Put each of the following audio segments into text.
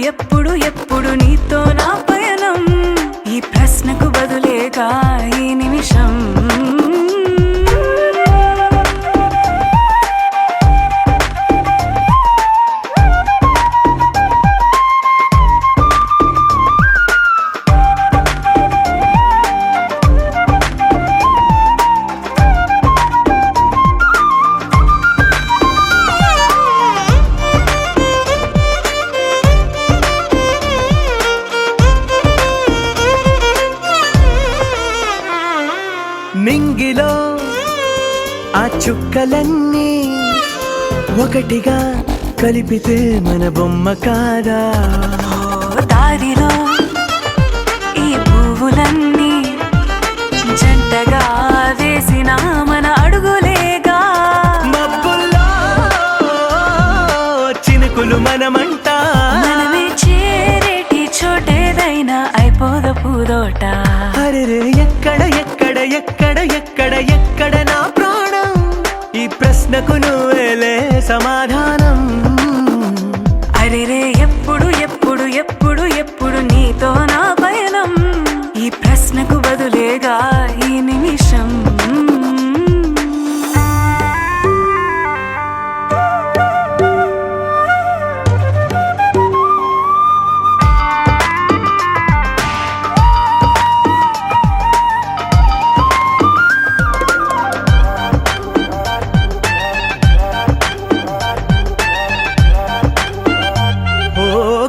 ఎప్పుడు ఎప్పుడు నీతో నా పయనం ఈ ప్రశ్నకు బదులేగా ఈ నిమిషం నింగిలో ఆ చుక్కలన్నీ ఒకటిగా కలిపితే మన బొమ్మ కాదా దారిలో ఈ పువ్వులన్నీ జంటగా వేసిన మన అడుగులేగా మబ్బుల్లో చినుకులు మనమంట మనమే చేరేటి చోటేదైనా అయిపోదు పూదోట అరే ఎక్కడ ఎక్కడ ఎక్కడ ఎక్కడ ఎక్కడ నా ప్రాణం ఈ ప్రశ్నకు నువ్వేలే సమాధానం అరెరే ఎప్పుడు ఎప్పుడు ఎప్పుడు ఎప్పుడు నీతో నా పయనం ఈ ప్రశ్నకు బదులేగా ఈ నిమిషం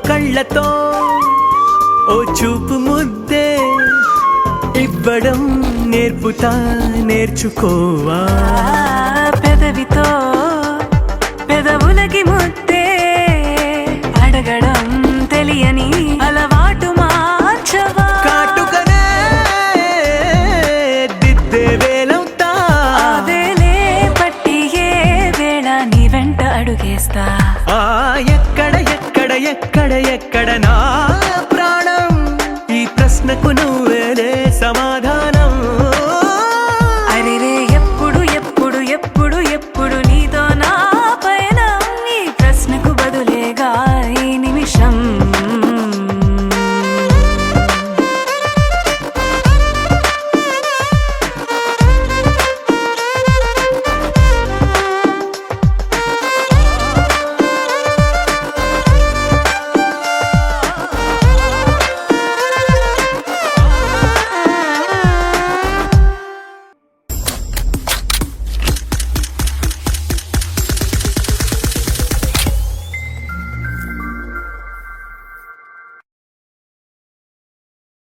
కళ్ళతో ఓ చూపు ముద్దే ఇవ్వడం నేర్పుతా నేర్చుకోవా పెదవితో పెదవులకి ముద్దే అడగడం తెలియని అలవాటు మార్చవా కాటుకనే దిద్దే వేలవుతా వేలే పట్టి ఏ వేళ నీ వెంట అడుగేస్తా ఎక్కడ ఎక్కడ ఎక్కడ ఎక్కడ నా ప్రాణం ఈ ప్రశ్నకు నువ్వు